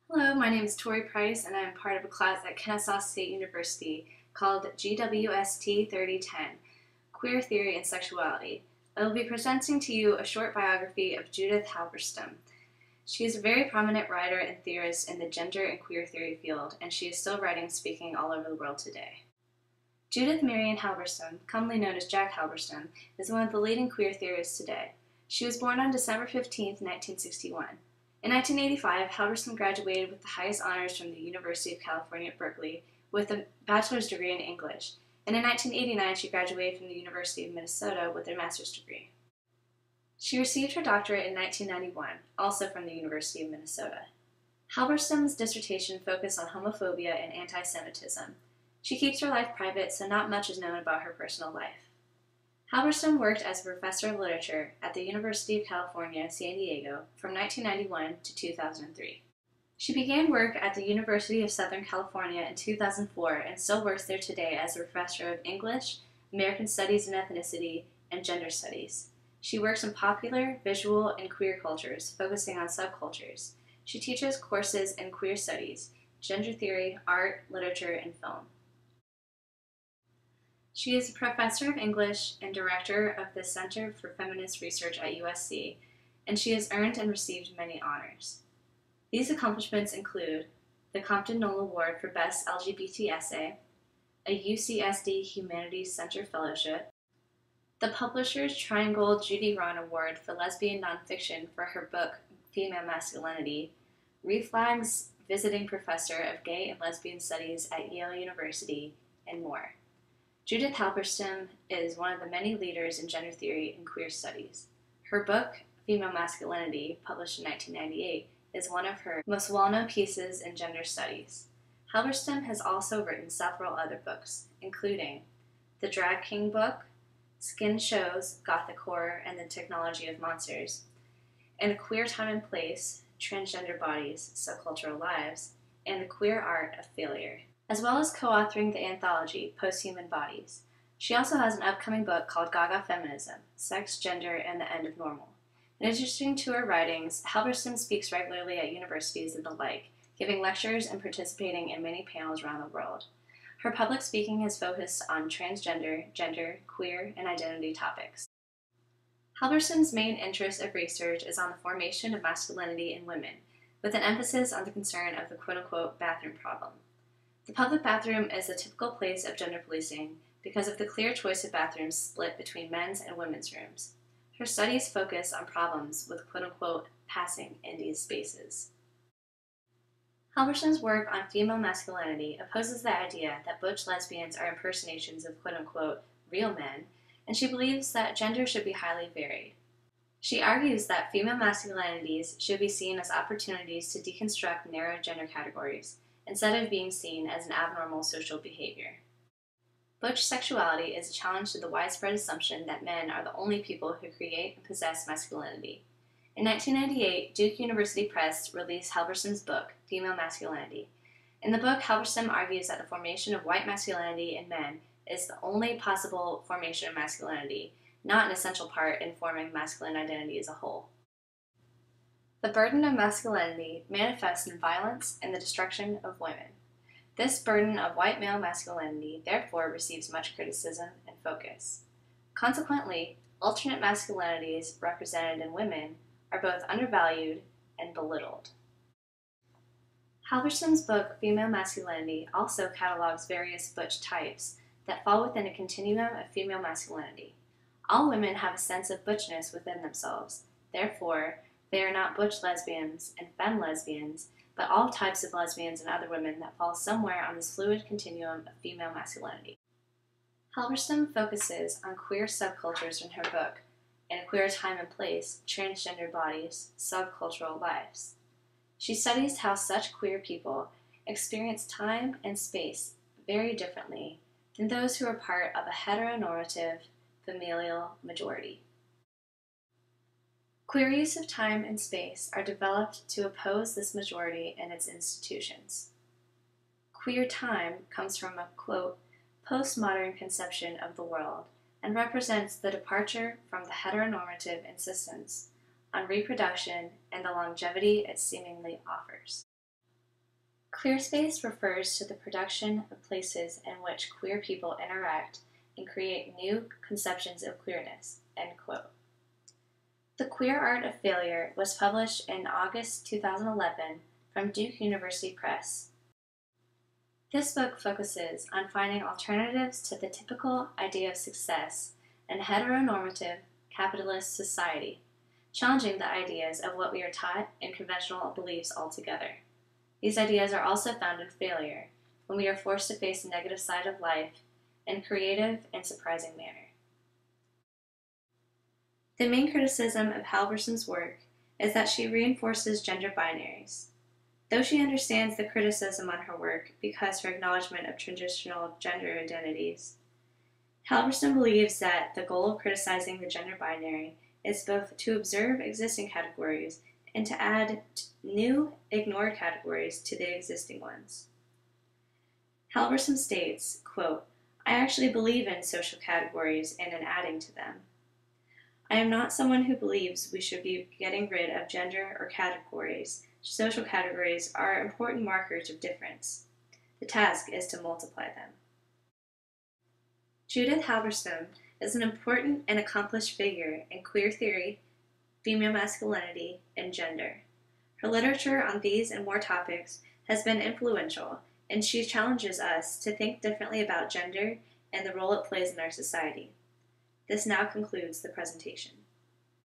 Hello, my name is Tori Price, and I am part of a class at Kennesaw State University called GWST 3010, Queer Theory and Sexuality. I will be presenting to you a short biography of Judith Halberstam. She is a very prominent writer and theorist in the gender and queer theory field, and she is still writing and speaking all over the world today. Judith Marian Halberstam, commonly known as Jack Halberstam, is one of the leading queer theorists today. She was born on December 15, 1961. In 1985, Halberstam graduated with the highest honors from the University of California at Berkeley with a bachelor's degree in English, and in 1989 she graduated from the University of Minnesota with a master's degree. She received her doctorate in 1991, also from the University of Minnesota. Halberstam's dissertation focused on homophobia and anti-Semitism. She keeps her life private, so not much is known about her personal life. Halberstam worked as a professor of literature at the University of California, San Diego from 1991 to 2003. She began work at the University of Southern California in 2004 and still works there today as a professor of English, American Studies and Ethnicity, and Gender Studies. She works in popular, visual, and queer cultures, focusing on subcultures. She teaches courses in queer studies, gender theory, art, literature, and film. She is a professor of English and director of the Center for Feminist Research at USC, and she has earned and received many honors. These accomplishments include the Compton Knoll Award for Best LGBT Essay, a UCSD Humanities Center Fellowship, the Publishers Triangle Judy Ron Award for Lesbian Nonfiction for her book Female Masculinity, Reflag's Visiting Professor of Gay and Lesbian Studies at Yale University, and more. Judith Halberstam is one of the many leaders in gender theory and queer studies. Her book, Female Masculinity, published in 1998, is one of her most well-known pieces in gender studies. Halberstam has also written several other books, including The Drag King Book, Skin Shows, Gothic Horror, and the Technology of Monsters, and A Queer Time and Place, Transgender Bodies, Subcultural Lives, and The Queer Art of Failure, as well as co-authoring the anthology Posthuman Bodies. She also has an upcoming book called Gaga Feminism, Sex, Gender, and the End of Normal. In addition to her writings, Halberstam speaks regularly at universities and the like, giving lectures and participating in many panels around the world. Her public speaking has focused on transgender, gender, queer, and identity topics. Halberstam's main interest of research is on the formation of masculinity in women, with an emphasis on the concern of the quote-unquote bathroom problem. The public bathroom is a typical place of gender policing because of the clear choice of bathrooms split between men's and women's rooms. Her studies focus on problems with quote-unquote passing in these spaces. Halberstam's work on female masculinity opposes the idea that butch lesbians are impersonations of quote-unquote real men, and she believes that gender should be highly varied. She argues that female masculinities should be seen as opportunities to deconstruct narrow gender categories, instead of being seen as an abnormal social behavior. Butch sexuality is a challenge to the widespread assumption that men are the only people who create and possess masculinity. In 1998, Duke University Press released Halberstam's book, Female Masculinity. In the book, Halberstam argues that the formation of white masculinity in men is the only possible formation of masculinity, not an essential part in forming masculine identity as a whole. The burden of masculinity manifests in violence and the destruction of women. This burden of white male masculinity therefore receives much criticism and focus. Consequently, alternate masculinities represented in women are both undervalued and belittled. Halberstam's book, Female Masculinity, also catalogs various butch types that fall within a continuum of female masculinity. All women have a sense of butchness within themselves. Therefore, they are not butch lesbians and femme lesbians, but all types of lesbians and other women that fall somewhere on this fluid continuum of female masculinity. Halberstam focuses on queer subcultures in her book, In a Queer Time and Place, Transgender Bodies, Subcultural Lives. She studies how such queer people experience time and space very differently than those who are part of a heteronormative familial majority. Queries of time and space are developed to oppose this majority and its institutions. Queer time comes from a, quote, postmodern conception of the world and represents the departure from the heteronormative insistence on reproduction and the longevity it seemingly offers. Queer space refers to the production of places in which queer people interact and create new conceptions of queerness, end quote. The Queer Art of Failure was published in August 2011 from Duke University Press. This book focuses on finding alternatives to the typical idea of success in heteronormative capitalist society, challenging the ideas of what we are taught and conventional beliefs altogether. These ideas are also found in failure, when we are forced to face the negative side of life in a creative and surprising manner. The main criticism of Halberstam's work is that she reinforces gender binaries. Though she understands the criticism on her work because her acknowledgement of traditional gender identities, Halberstam believes that the goal of criticizing the gender binary is both to observe existing categories and to add new, ignored categories to the existing ones. Halberstam states, quote, "I actually believe in social categories and in adding to them. I am not someone who believes we should be getting rid of gender or categories. Social categories are important markers of difference. The task is to multiply them." Judith Halberstam is an important and accomplished figure in queer theory, female masculinity, and gender. Her literature on these and more topics has been influential, and she challenges us to think differently about gender and the role it plays in our society. This now concludes the presentation.